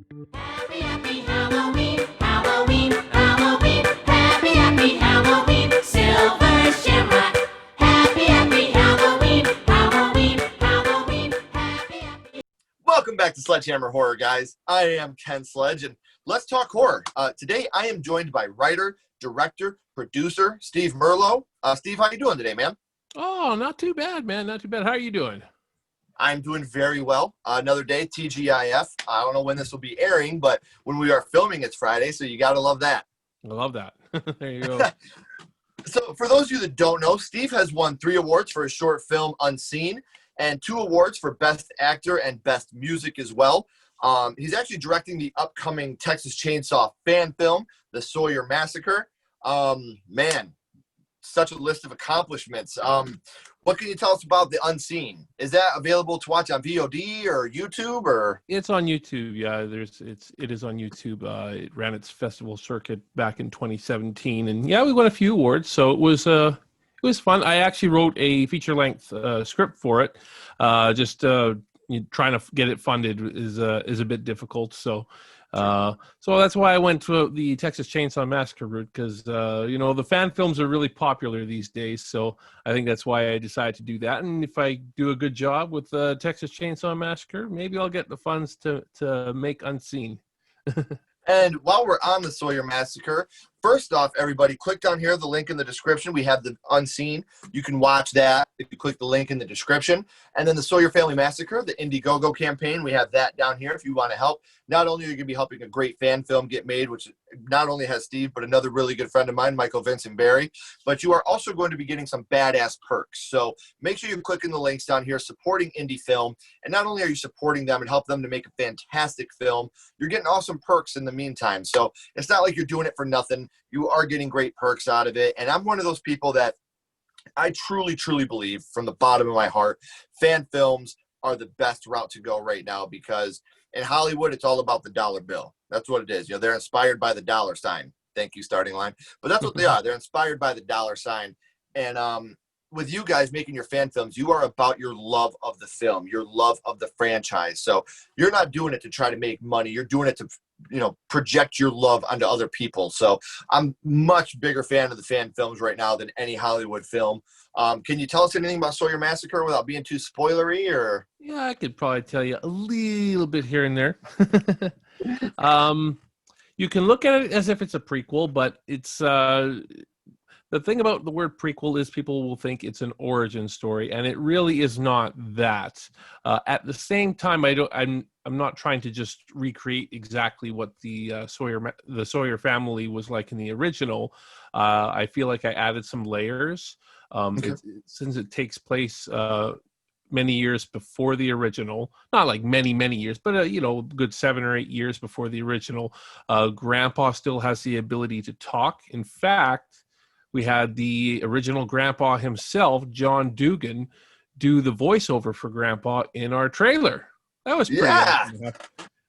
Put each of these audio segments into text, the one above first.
Happy, happy Halloween, Halloween, Halloween. Happy, happy Halloween, Silver Shamrock. Happy, happy Halloween, Halloween, Halloween. Happy, happy. Welcome back to SledgeHammer Horror, guys. I am Ken Sledge, and let's talk horror. Today, I am joined by writer, director, producer Steve Merlo. Steve, how you doing today, man? Oh, not too bad, man. Not too bad. How are you doing? I'm doing very well. Another day, TGIF. I don't know when this will be airing, but when we are filming, it's Friday, so you got to love that. I love that. There you go. So, for those of you that don't know, Steve has won 3 awards for his short film Unseen and 2 awards for Best Actor and Best Music as well. He's actually directing the upcoming Texas Chainsaw fan film, The Sawyer Massacre. Man, such a list of accomplishments. What can you tell us about The Unseen? Is that available to watch on VOD or YouTube or? It's on YouTube. Yeah, it is on YouTube. It ran its festival circuit back in 2017, and yeah, we won a few awards. So it was fun. I actually wrote a feature-length script for it. Just trying to get it funded is a bit difficult. So that's why I went to the Texas Chainsaw Massacre route, because the fan films are really popular these days. So I think that's why I decided to do that. And if I do a good job with the Texas Chainsaw Massacre, maybe I'll get the funds to make Unseen. And while we're on the Sawyer Massacre, first off, everybody, click down here, the link in the description. We have the Unseen. You can watch that if you click the link in the description. And then the Sawyer Family Massacre, the Indiegogo campaign, we have that down here if you want to help. Not only are you going to be helping a great fan film get made, which not only has Steve, but another really good friend of mine, Michael Vincent Barry, but you are also going to be getting some badass perks. So make sure you click in the links down here, supporting indie film. And not only are you supporting them and help them to make a fantastic film, you're getting awesome perks in the meantime. So it's not like you're doing it for nothing. You are getting great perks out of it. And I'm one of those people that I truly, truly believe from the bottom of my heart, fan films are the best route to go right now, because in Hollywood, it's all about the dollar bill. That's what it is. They're inspired by the dollar sign. Thank you, starting line. But that's what they are. They're inspired by the dollar sign. And with you guys making your fan films, you are about your love of the film, your love of the franchise. So you're not doing it to try to make money. You're doing it to project your love onto other people. So I'm much bigger fan of the fan films right now than any Hollywood film. Can you tell us anything about Sawyer Massacre without being too spoilery? Or Yeah, I could probably tell you a little bit here and there. You can look at it as if it's a prequel, but it's the thing about the word prequel is people will think it's an origin story, and it really is not that. At the same time, I'm not trying to just recreate exactly what the Sawyer family was like in the original. I feel like I added some layers. Since it takes place many years before the original, not like many years, but good 7 or 8 years before the original. Grandpa still has the ability to talk. In fact, we had the original Grandpa himself, John Dugan, do the voiceover for Grandpa in our trailer. That was pretty awesome.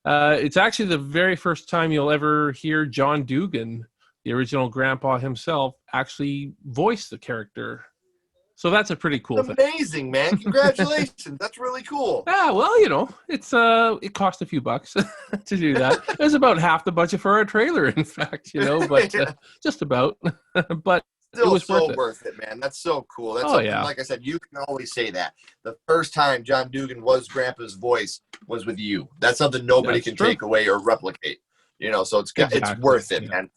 It's actually the very first time you'll ever hear John Dugan, the original Grandpa himself, actually voice the character. So that's a pretty cool thing. Amazing, man. Congratulations. That's really cool. Yeah, well, it's it cost a few bucks to do that. It was about half the budget for our trailer, in fact, but just about. But still it was so worth it, man. That's so cool. That's something, like I said, you can always say that. The first time John Dugan was Grandpa's voice was with you. That's something nobody can take away or replicate. So it's worth it, man.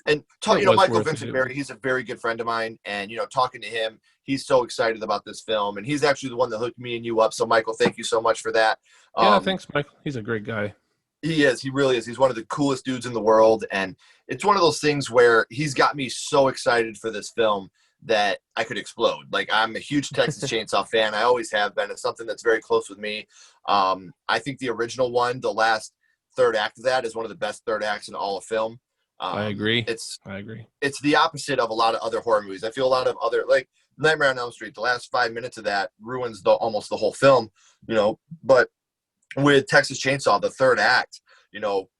And Michael Vincent Barry, he's a very good friend of mine, and talking to him, he's so excited about this film, and he's actually the one that hooked me and you up. So Michael, thank you so much for that. Thanks, Michael. He's a great guy. He is. He really is. He's one of the coolest dudes in the world, and it's one of those things where he's got me so excited for this film that I could explode. Like, I'm a huge Texas Chainsaw fan. I always have been. It's something that's very close with me. I think the original one, the last third act of that, is one of the best third acts in all of film. I agree. I agree. It's the opposite of a lot of other horror movies. I feel a lot of other, like Nightmare on Elm Street, the last 5 minutes of that ruins almost the whole film, But with Texas Chainsaw, the third act,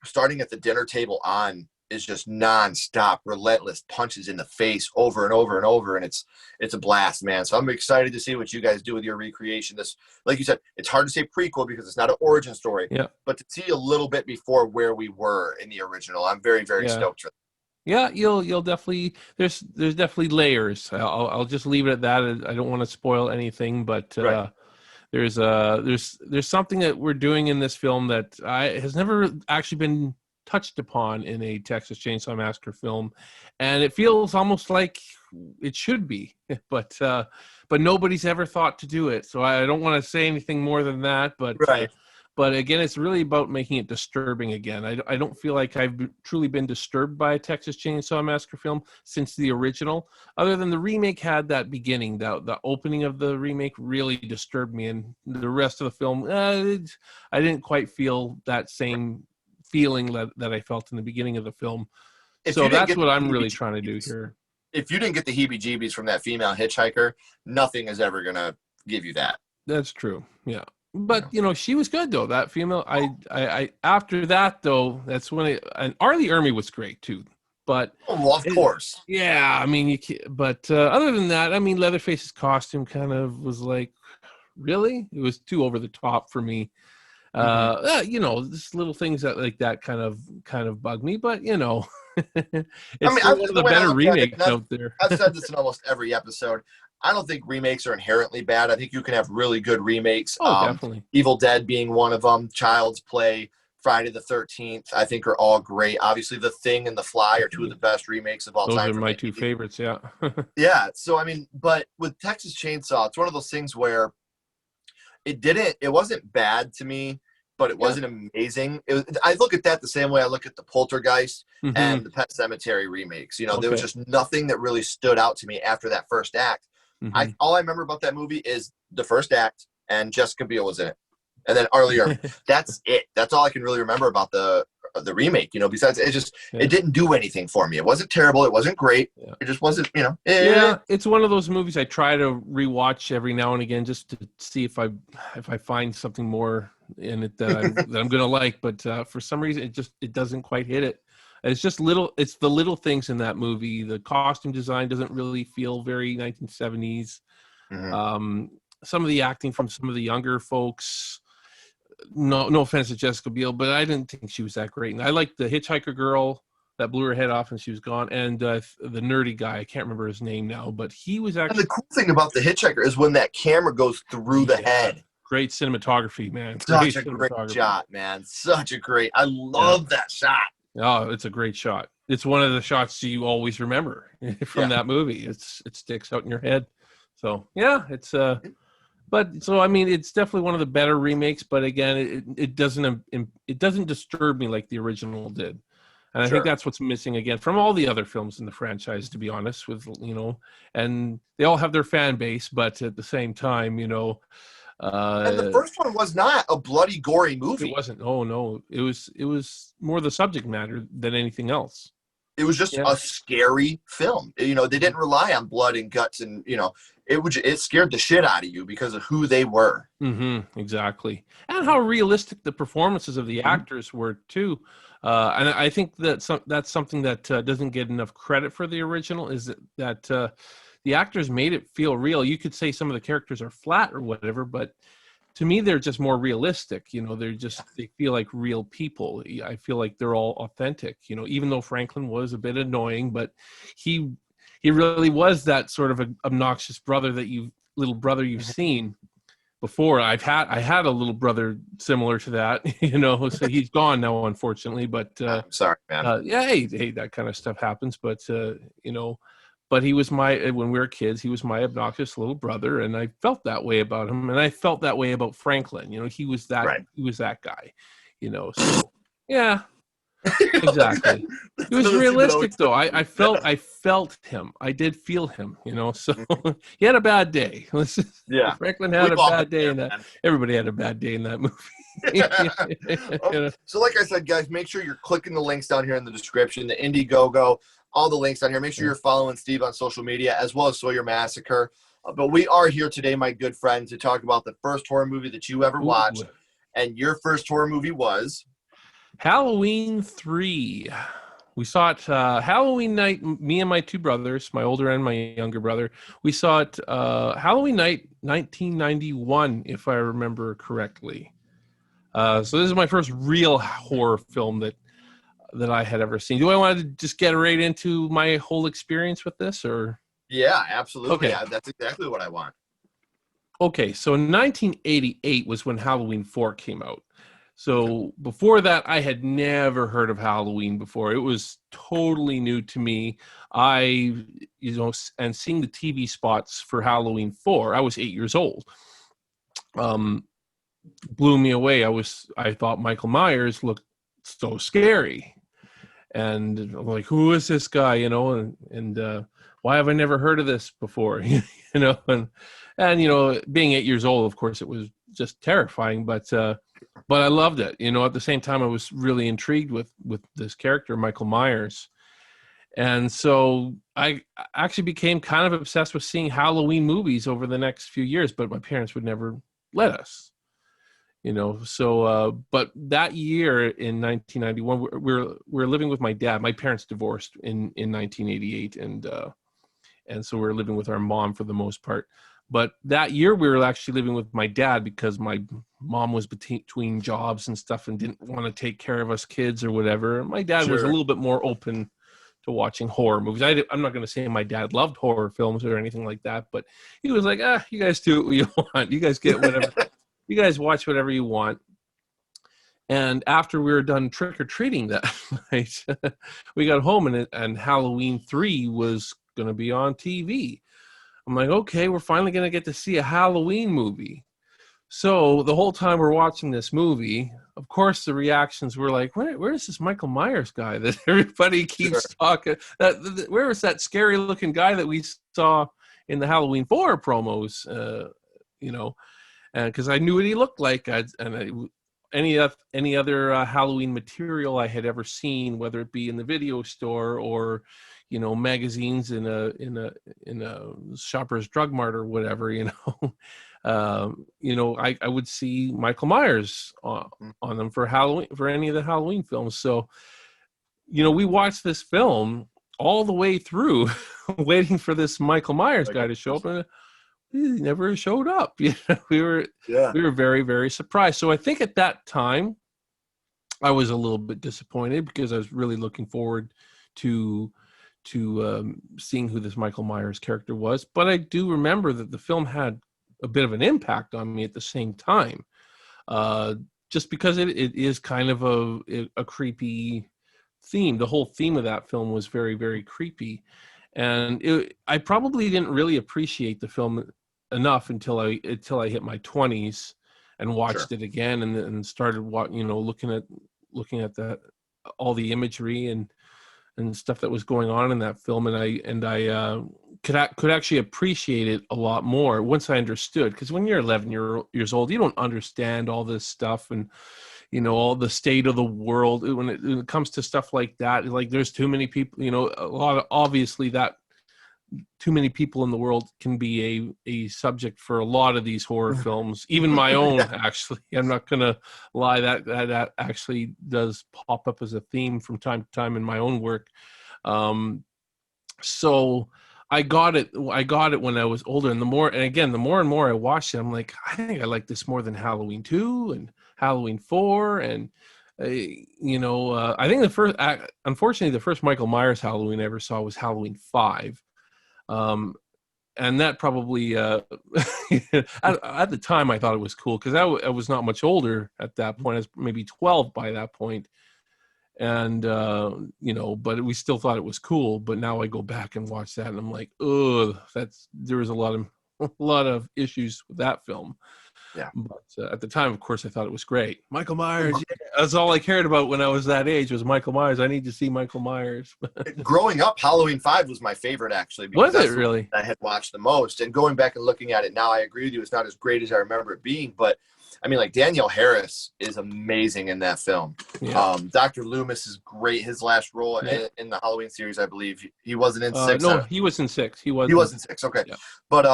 starting at the dinner table on, is just nonstop, relentless punches in the face over and over and over, and it's a blast, man. So I'm excited to see what you guys do with your recreation. This, like you said, it's hard to say prequel because it's not an origin story, Yeah. but to see a little bit before where we were in the original, I'm very, very Yeah. stoked for that. Yeah, you'll definitely there's definitely layers. I'll just leave it at that. I don't want to spoil anything, but Right. there's something that we're doing in this film that has never actually been touched upon in a Texas Chainsaw Massacre film, and it feels almost like it should be, but nobody's ever thought to do it. So I don't want to say anything more than that, Right. but again, it's really about making it disturbing again. I don't feel like truly been disturbed by a Texas Chainsaw Massacre film since the original, other than the remake had that beginning. The opening of the remake really disturbed me, and the rest of the film, I didn't quite feel that same feeling that I felt in the beginning of the film. If So you didn't that's get what the I'm really trying to do heebie-jeebies- here. If you didn't get the heebie-jeebies from that female hitchhiker, nothing is ever gonna give you that. That's true. Yeah. But she was good though. That female, I after that though, that's when and Arlie Ermy was great too. But Well, of course. yeah, I mean, you can't, but other than that, I mean, Leatherface's costume kind of was like, really, it was too over the top for me. Just little things like that kind of bug me. But it's still one of the better remakes out there. I've said this in almost every episode. I don't think remakes are inherently bad. I think you can have really good remakes. Oh, definitely. Evil Dead being one of them. Child's Play, Friday the 13th, I think are all great. Obviously, The Thing and The Fly are two of the best remakes of all Those time. are my two favorites, yeah. Yeah. So, I mean, but with Texas Chainsaw, it's one of those things where it wasn't bad to me, but it wasn't amazing. I look at that the same way I look at the Poltergeist and the Pet Sematary remakes. There was just nothing that really stood out to me after that first act. All I remember about that movie is the first act and Jessica Biel was in it, and then Arlie Ermy. That's it. That's all I can really remember about the remake. Besides it didn't do anything for me. It wasn't terrible. It wasn't great. Yeah. It just wasn't. Yeah, it's one of those movies I try to rewatch every now and again just to see if I find something more in it that I'm gonna like. But for some reason, it doesn't quite hit it. It's just it's the little things in that movie. The costume design doesn't really feel very 1970s. Some of the acting from some of the younger folks, no offense to Jessica Biel, but I didn't think she was that great. And I liked the hitchhiker girl that blew her head off and she was gone, and the nerdy guy, I can't remember his name now, but he was actually. And the cool thing about the hitchhiker is when that camera goes through the head. Great cinematography, man. Such a great shot, man. I love that shot. Oh, it's a great shot. It's one of the shots you always remember from that movie. It sticks out in your head. So yeah, it's but so I mean, it's definitely one of the better remakes. But again, it doesn't disturb me like the original did, and I think that's what's missing again from all the other films in the franchise. To be honest, with and they all have their fan base, but at the same time, and the first one was not a bloody, gory movie. It wasn't. Oh no, it was more the subject matter than anything else. It was just a scary film. They didn't rely on blood and guts, and it scared the shit out of you because of who they were. Exactly, and how realistic the performances of the actors were too. And I think that's something that doesn't get enough credit for the original. Is that the actors made it feel real. You could say some of the characters are flat or whatever, but to me, they're just more realistic. They feel like real people. I feel like they're all authentic. Even though Franklin was a bit annoying, but he really was that sort of obnoxious little brother you've seen before. I had a little brother similar to that, so he's gone now, unfortunately. But I'm sorry, man. Hey, that kind of stuff happens. But but he was when we were kids, he was my obnoxious little brother, and I felt that way about him, and I felt that way about Franklin. He was that he was that guy. So yeah. Exactly. It was realistic though. I felt him. I did feel him, so he had a bad day. Franklin had a bad day in that. Everybody had a bad day in that movie. So like I said, guys, make sure you're clicking the links down here in the description, the Indiegogo, all the links down here. Make sure you're following Steve on social media as well as Sawyer Massacre. But we are here today, my good friend, to talk about the first horror movie that you ever watched. And your first horror movie was? Halloween 3. We saw it Halloween night. Me and my two brothers, my older and my younger brother, we saw it Halloween night, 1991, if I remember correctly. So this is my first real horror film that I had ever seen. Do I want to just get right into my whole experience with this, or? Yeah, absolutely. Okay. That's exactly what I want. Okay, so 1988 was when Halloween 4 came out. So before that, I had never heard of Halloween before. It was totally new to me. And seeing the TV spots for Halloween 4, I was 8 years old. Blew me away. I thought Michael Myers looked so scary. And I'm like, who is this guy? And why have I never heard of this before? And being 8 years old, of course, it was just terrifying, but I loved it. At the same time, I was really intrigued with this character, Michael Myers. And so I actually became kind of obsessed with seeing Halloween movies over the next few years, but my parents would never let us. But that year in 1991, we're living with my dad. My parents divorced in 1988, and so we're living with our mom for the most part. But that year we were actually living with my dad because my mom was between jobs and stuff and didn't want to take care of us kids or whatever. My dad was a little bit more open to watching horror movies. I'm not going to say my dad loved horror films or anything like that, but he was like, you guys do what you want. You guys get whatever. You guys watch whatever you want. And after we were done trick-or-treating that night, we got home and Halloween 3 was going to be on TV. I'm like, okay, we're finally going to get to see a Halloween movie. So the whole time we're watching this movie, of course, the reactions were like, where is this Michael Myers guy that everybody keeps talking? Where is that scary-looking guy that we saw in the Halloween 4 promos? Because I knew what he looked like, any other Halloween material I had ever seen, whether it be in the video store or, magazines in a Shoppers Drug Mart or whatever, I would see Michael Myers on them for Halloween, for any of the Halloween films. So, we watched this film all the way through, waiting for this Michael Myers guy to show up, and he never showed up. We were very, very surprised. So I think at that time I was a little bit disappointed because I was really looking forward to seeing who this Michael Myers character was. But I do remember that the film had a bit of an impact on me at the same time, just because it is kind of a creepy theme. The whole theme of that film was very, very creepy. And I probably didn't really appreciate the film enough until I hit my 20s and watched it again and started looking at that, all the imagery and stuff that was going on in that film, and I could actually appreciate it a lot more once I understood, because when you're 11 years old, you don't understand all this stuff and all the state of the world when it comes to stuff like that. Like, there's too many people, obviously that too many people in the world can be a subject for a lot of these horror films, even my own. Actually, I'm not gonna lie, that actually does pop up as a theme from time to time in my own work. So I got it when I was older, and the more and more I watched it, I'm like, I think I like this more than Halloween 2 and Halloween 4, and I think unfortunately the first Michael Myers Halloween I ever saw was Halloween 5. And that probably at the time I thought it was cool because I was not much older at that point. I was maybe 12 by that point. And but we still thought it was cool. But now I go back and watch that and I'm like, there was a lot of issues with that film. Yeah. But at the time, of course, I thought it was great. Michael Myers. Yeah. That's all I cared about when I was that age was Michael Myers. I need to see Michael Myers. Growing up, Halloween 5 was my favorite, actually. Was it really? I had watched the most. And going back and looking at it now, I agree with you. It's not as great as I remember it being. But, I mean, like, Danielle Harris is amazing in that film. Yeah. Dr. Loomis is great. His last role in the Halloween series, I believe. He wasn't in 6. No, he was in 6. He was in 6. Okay. Yeah. But,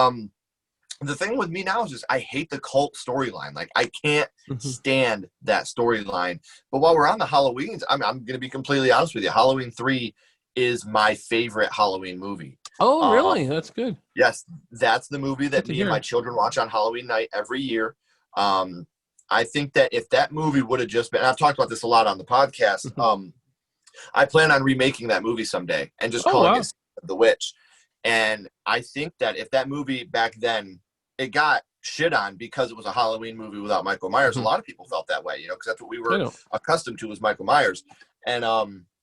the thing with me now is just I hate the cult storyline. Like I can't Mhm. stand that storyline. But while we're on the Halloweens, I'm going to be completely honest with you. Halloween 3 is my favorite Halloween movie. Oh, Um, really? That's good. yes, that's the movie Good that to me and my hear. children watch on Halloween night every year. Um, I think that if that movie would have just been, and I've talked about this a lot on the podcast, Mhm. I plan on remaking that movie someday and just Oh, calling it wow. Season of the Witch. And I think that if that movie back then, it got shit on because it was a Halloween movie without Michael Myers. A Mhm. lot of people felt that way, because that's what we I were know. accustomed to was Michael Myers. And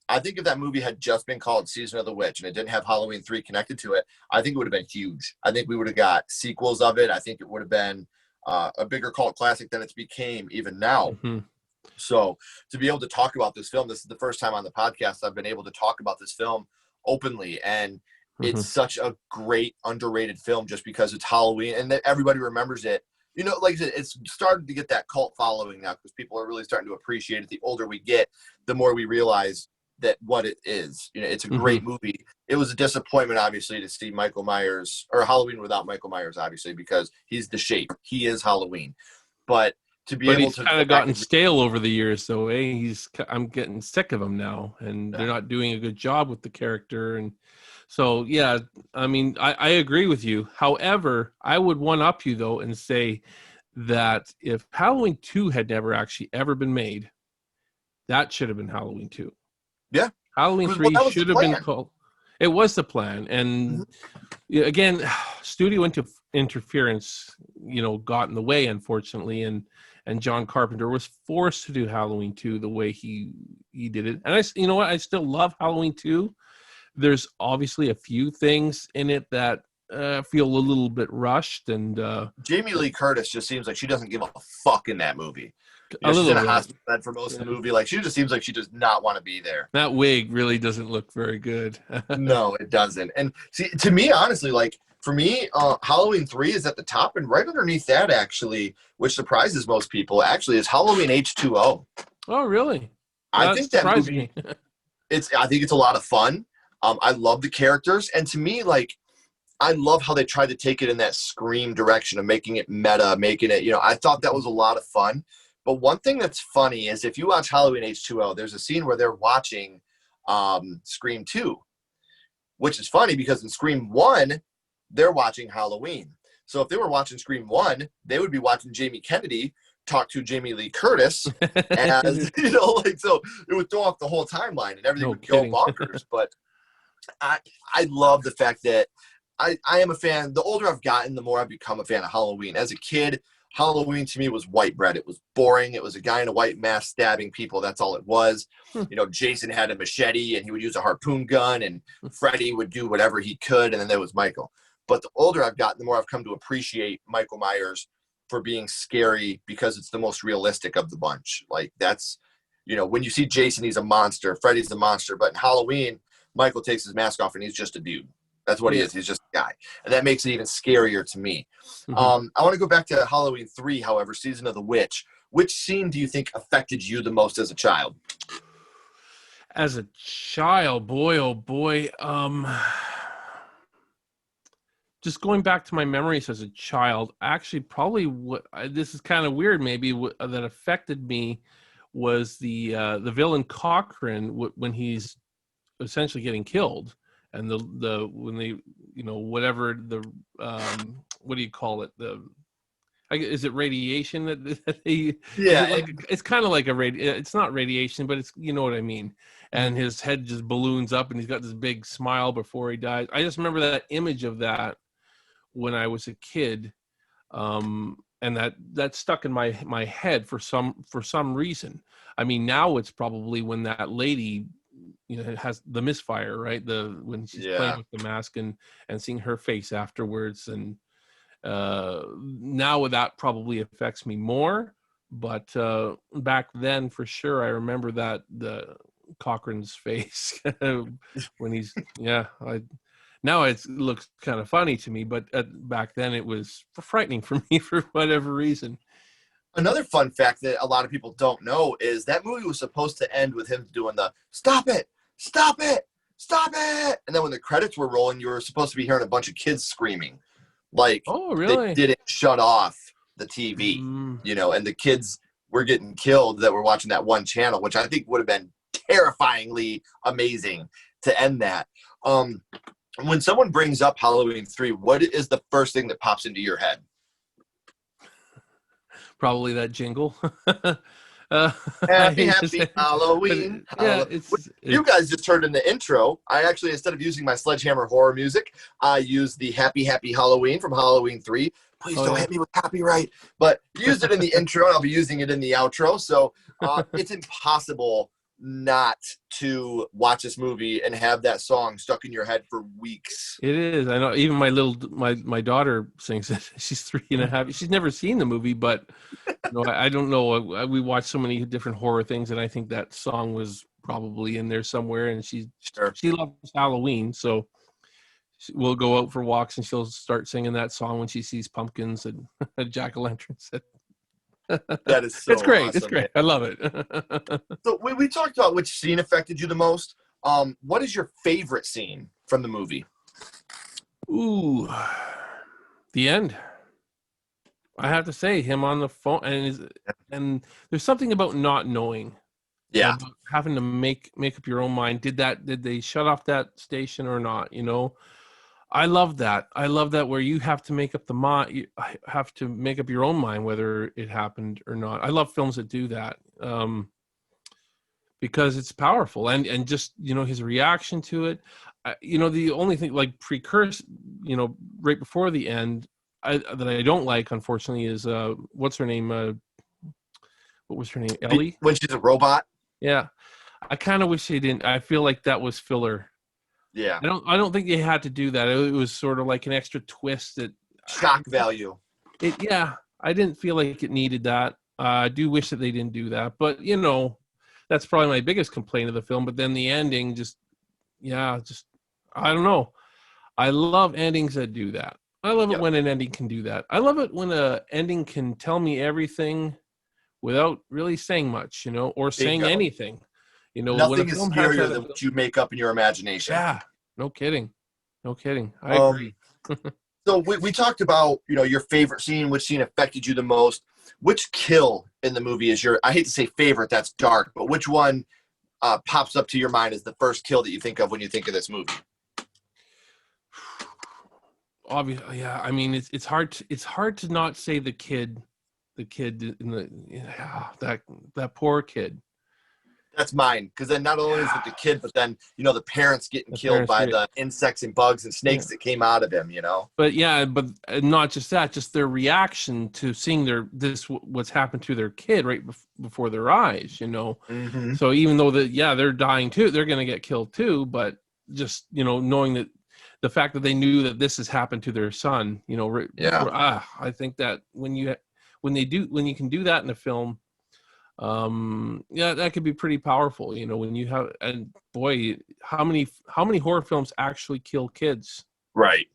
I think if that movie had just been called Season of the Witch and it didn't have Halloween 3 connected to it, I think it would have been huge. I think we would have got sequels of it. I think it would have been a bigger cult classic than it's became even now. Mhm. So to be able to talk about this film, this is the first time on the podcast I've been able to talk about this film openly. And it's Mhm. such a great underrated film just because it's Halloween and that everybody remembers it. Like I said, it's started to get that cult following now because people are really starting to appreciate it. The older we get, the more we realize that what it is. It's a great Mhm. movie. It was a disappointment, obviously, to see Michael Myers or Halloween without Michael Myers, obviously, because he's the shape. He is Halloween. But to be But able he's to kind go of back gotten and stale over the years, so I'm getting sick of him now, and they're not doing a good job with the character. And so, yeah, I mean, I agree with you. However, I would one up you though and say that if Halloween 2 had never actually ever been made, that should have been Halloween 2. yeah, Halloween because well, 3 that was the should have been plan. called. It was the plan, Mhm. and yeah, again, studio interference, got in the way, unfortunately, and John Carpenter was forced to do Halloween 2 the way he did it. And you know what? I still love Halloween 2. There's obviously a few things in it that feel a little bit rushed and Jamie Lee Curtis just seems like she doesn't give a fuck in that movie. a She's in little a bit. hospital bed for most of the Yeah. movie. Like she just seems like she does not want to be there. That wig really doesn't look very good. No, it doesn't. And see, to me, honestly, like for me, Halloween 3 is at the top, and right underneath that, actually, which surprises most people, actually, is Halloween H2O. Oh, really? I That think that surprised movie. me. I think it's a lot of fun. I love the characters, and to me, like I love how they tried to take it in that Scream direction of making it meta, making it, I thought that was a lot of fun. But one thing that's funny is if you watch Halloween H2O, there's a scene where they're watching Scream 2, which is funny because in Scream 1, they're watching Halloween. So if they were watching Scream 1, they would be watching Jamie Kennedy talk to Jamie Lee Curtis as, so it would throw off the whole timeline and everything No would go kidding. bonkers. But I love the fact that I am a fan. The older I've gotten, the more I've become a fan of Halloween. As a kid, Halloween to me was white bread. It was boring. It was a guy in a white mask stabbing people. That's all it was. Jason had a machete and he would use a harpoon gun, and Freddy would do whatever he could. And then there was Michael. But the older I've gotten, the more I've come to appreciate Michael Myers for being scary because it's the most realistic of the bunch. Like that's, when you see Jason, he's a monster. Freddy's a monster. But in Halloween, Michael takes his mask off and he's just a dude. That's what he Yeah. is. He's just a guy. And that makes it even scarier to me. Mhm. I want to go back to Halloween 3, however, Season of the Witch. Which scene do you think affected you the most as a child? As a child, boy, oh boy, just going back to my memories as a child, actually, probably this is kind of weird, maybe that affected me was the villain Cochrane when he's essentially getting killed, and the when they whatever the what do you call it, is it radiation that they is Yeah. it like it's kind of like it's not radiation, but it's what I mean. And his head just balloons up and he's got this big smile before he dies. I just remember that image of that when I was a kid, and that stuck in my head for some reason. I mean, now it's probably when that lady has the misfire, right? When she's playing Yeah. with the mask and seeing her face afterwards, and now that probably affects me more. But back then, for sure, I remember that the Cochrane's face when he's now it looks kind of funny to me, but back then it was frightening for me for whatever reason. Another fun fact that a lot of people don't know is that movie was supposed to end with him doing the stop it, stop it, stop it. And then when the credits were rolling, you were supposed to be hearing a bunch of kids screaming. Like Oh, they really? didn't shut off the TV, Mm. and the kids were getting killed that were watching that one channel, which I think would have been terrifyingly amazing to end that. When someone brings up Halloween 3, what is the first thing that pops into your head? Probably that jingle. I Happy, hate to happy say it, but Halloween. yeah, You guys it's just heard in the intro, I actually, instead of using my SledgeHammer horror music, I used the Happy, Happy Halloween from Halloween 3. Please oh don't yeah. hit me with copyright. But used it in the intro, and I'll be using it in the outro. So it's impossible not to watch this movie and have that song stuck in your head for weeks. It is. I know. Even my daughter sings it. She's 3.5. She's never seen the movie, but I don't know. We watched so many different horror things, and I think that song was probably in there somewhere. And Sure. she loves Halloween, so we'll go out for walks, and she'll start singing that song when she sees pumpkins and jack-o'-lanterns. That is so It's great. It's awesome, great. man. I love it. So we talked about which scene affected you the most. What is your favorite scene from the movie? Ooh, the end. I have to say, him on the phone, and there's something about not knowing, Yeah. about having to make up your own mind. Did they shut off that station or not? I love that. I love that where you have to make up the mind. You have to make up your own mind whether it happened or not. I love films that do that. Because it's powerful, and just his reaction to it. The only thing like precursor, right before the end, that I don't like, unfortunately, is what's her name? What was her name? Ellie. When she's a robot. Yeah, I kind of wish they didn't. I feel like that was filler. Yeah. I don't think they had to do that. It was sort of like an extra twist that Shock value. Yeah, I didn't feel like it needed that. I do wish that they didn't do that, but that's probably my biggest complaint of the film. But then the ending, just I don't know. I love endings that do that. I love it when an ending can do that. I love it when a ending can tell me everything without really saying much, or saying anything. When a Nothing is film has scarier that than what you make up in your imagination. Yeah, no kidding. I agree. So we talked about, your favorite scene, which scene affected you the most. Which kill in the movie is I hate to say favorite, that's dark, but which one pops up to your mind as the first kill that you think of when you think of this movie? Obviously, yeah. I mean, it's hard to not say the kid in that poor kid. That's mine, because then not only is it the kid, but then the parents getting killed by the insects and bugs and snakes that came out of him. But not just that, just their reaction to seeing what's happened to their kid right before their eyes. Mm-hmm. So even though they're dying too, they're going to get killed too. But just knowing that the fact that they knew that this has happened to their son, I think that when you can do that in a film. That could be pretty powerful, when you have, and boy, how many horror films actually kill kids? Right.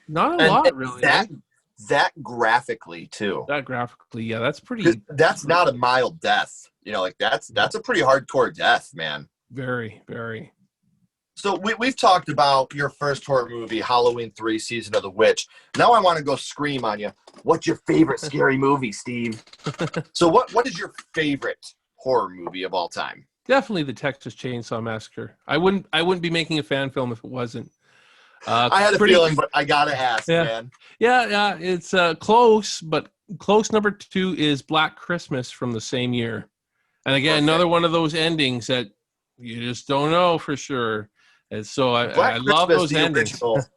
Not a lot, really. That graphically too. That graphically, yeah, that's pretty. That's not a mild death. That's a pretty hardcore death, man. Very, very. So we've talked about your first horror movie, Halloween 3, Season of the Witch. Now I want to go scream on you. What's your favorite scary movie, Steve? So what is your favorite horror movie of all time? Definitely the Texas Chainsaw Massacre. I wouldn't be making a fan film if it wasn't. I had a feeling, but I gotta ask, man. Yeah. It's close, but close number 2 is Black Christmas from the same year. And again, another one of those endings that you just don't know for sure. And so I love those endings. The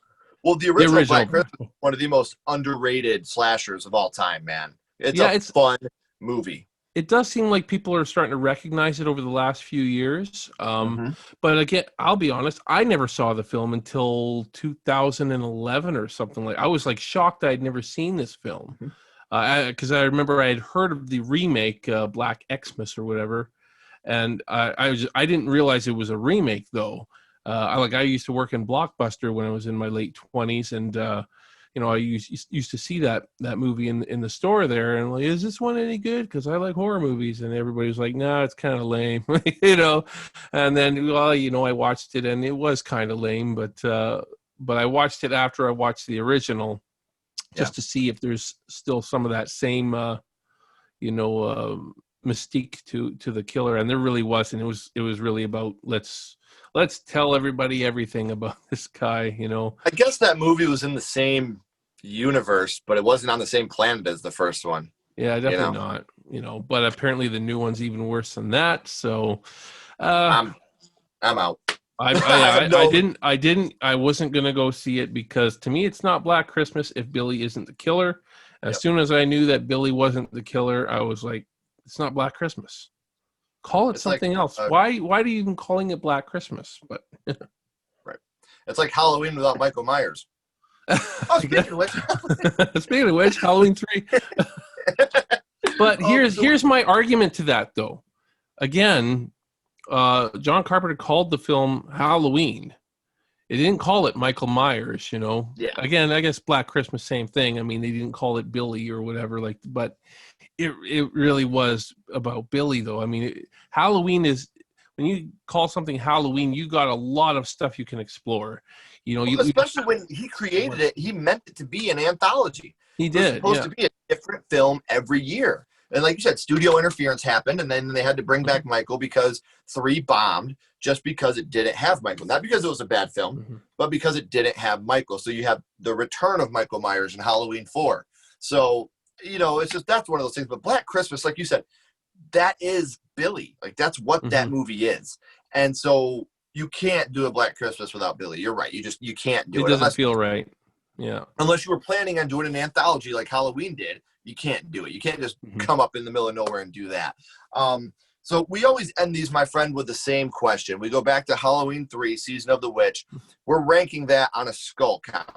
original Black Christmas, one of the most underrated slashers of all time, man. It's a fun movie. It does seem like people are starting to recognize it over the last few years. But again, I'll be honest, I never saw the film until 2011 or something like. I was like shocked I'd never seen this film. Because I remember I had heard of the remake, Black Xmas or whatever. And I didn't realize it was a remake though. I used to work in Blockbuster when I was in my late 20s, and I used to see that movie in the store there, and like, is this one any good? Because I like horror movies, and everybody was like, no, it's kind of lame, And then, I watched it, and it was kind of lame, but I watched it after I watched the original, just to see if there's still some of that same, mystique to the killer, and there really wasn't. It was really about let's tell everybody everything about this guy. I guess that movie was in the same universe, but it wasn't on the same planet as the first one. Yeah, definitely not. But apparently the new one's even worse than that. So, I'm out. I wasn't gonna go see it because to me it's not Black Christmas if Billy isn't the killer. As soon as I knew that Billy wasn't the killer, I was like, it's not Black Christmas. Call it something else. Why are you even calling it Black Christmas? But right. It's like Halloween without Michael Myers. Oh, speaking of which, Halloween 3. But here's my argument to that though. Again, John Carpenter called the film Halloween. It didn't call it Michael Myers, Yeah. Again, I guess Black Christmas, same thing. I mean, they didn't call it Billy or whatever, but it really was about Billy, though. I mean, Halloween is, when you call something Halloween, you got a lot of stuff you can explore. Especially when he created it, he meant it to be an anthology. He did. It was supposed to be a different film every year. And like you said, studio interference happened, and then they had to bring back Michael because 3 bombed just because it didn't have Michael. Not because it was a bad film, but because it didn't have Michael. So you have the return of Michael Myers in Halloween 4. So, it's just, that's one of those things. But Black Christmas, like you said, that is Billy. Like, that's what that movie is. And so you can't do a Black Christmas without Billy. You're right. You can't do it. It doesn't feel right. Yeah. Unless you were planning on doing an anthology like Halloween did, you can't do it. You can't just come up in the middle of nowhere and do that. So we always end these, my friend, with the same question. We go back to Halloween 3, Season of the Witch. We're ranking that on a skull count.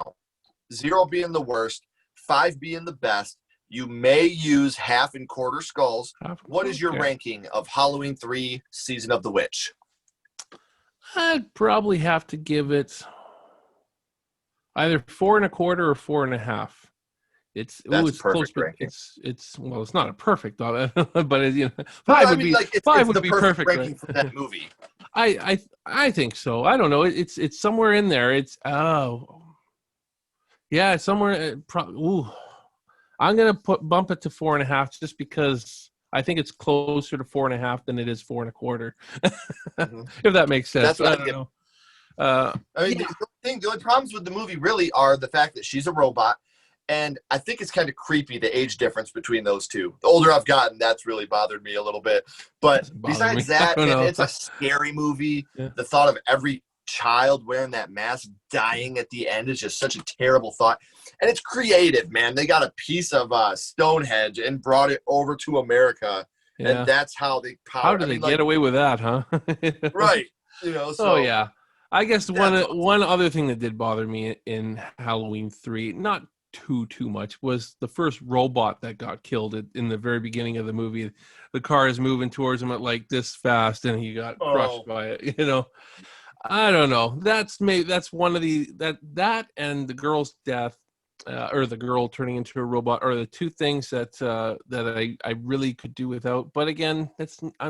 0 being the worst, 5 being the best. You may use half and quarter skulls. What is your ranking of Halloween 3, Season of the Witch? I'd probably have to give it either 4 1/4 or 4.5. It's close, but it's not a perfect, but 5 would be like, 5 would be perfect ranking for that movie. I think so. I don't know. It's somewhere in there. It's it's somewhere. I'm gonna bump it to 4.5 just because I think it's closer to 4.5 than it is 4 1/4. If that makes sense. That's what I don't know. The only problems with the movie really are the fact that she's a robot. And I think it's kind of creepy, the age difference between those two. The older I've gotten, that's really bothered me a little bit. But besides that, it's a scary movie. Yeah. The thought of every child wearing that mask dying at the end is just such a terrible thought. And it's creative, man. They got a piece of Stonehenge and brought it over to America. Yeah. And that's how they How do they get away with that, huh? Right. So yeah. I guess one other thing that did bother me in Halloween 3, not too much, was the first robot that got killed in the very beginning of the movie. The car is moving towards him at like this fast and he got crushed by it. I don't know. That's one of that and the girl's death, or the girl turning into a robot, are the two things that I really could do without. But again, I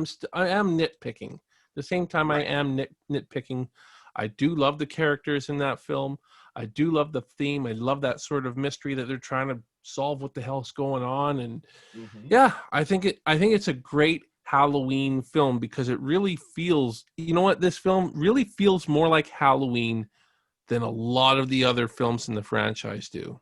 am nitpicking. At the same time, I am nitpicking. I do love the characters in that film. I do love the theme. I love that sort of mystery that they're trying to solve what the hell's going on. And yeah, I think it's a great Halloween film because it really feels, this film really feels more like Halloween than a lot of the other films in the franchise do.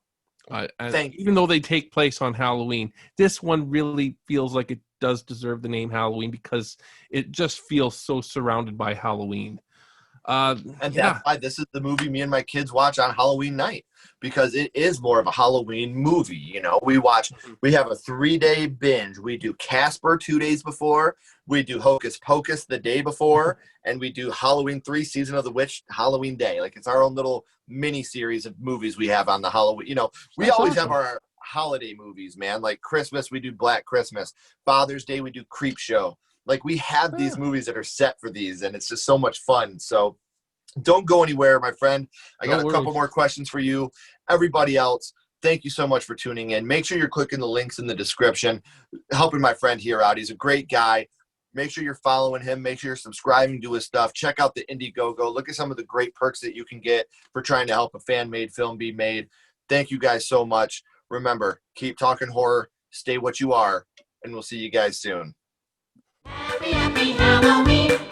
Even though they take place on Halloween, this one really feels like it does deserve the name Halloween because it just feels so surrounded by Halloween. And that's why this is the movie me and my kids watch on Halloween night, because it is more of a Halloween movie. We have a 3-day binge. We do Casper 2 days before, we do Hocus Pocus the day before, and we do Halloween 3, Season of the Witch, Halloween Day. Like, it's our own little mini series of movies we have on the Halloween. We always have our holiday movies, man. Like Christmas, we do Black Christmas. Father's Day, we do Creep Show. Like, we have these movies that are set for these, and it's just so much fun. So don't go anywhere, my friend. I got a couple more questions for you. Everybody else, thank you so much for tuning in. Make sure you're clicking the links in the description, helping my friend here out. He's a great guy. Make sure you're following him. Make sure you're subscribing to his stuff. Check out the Indiegogo. Look at some of the great perks that you can get for trying to help a fan-made film be made. Thank you guys so much. Remember, keep talking horror, stay what you are, and we'll see you guys soon. Happy, happy Halloween.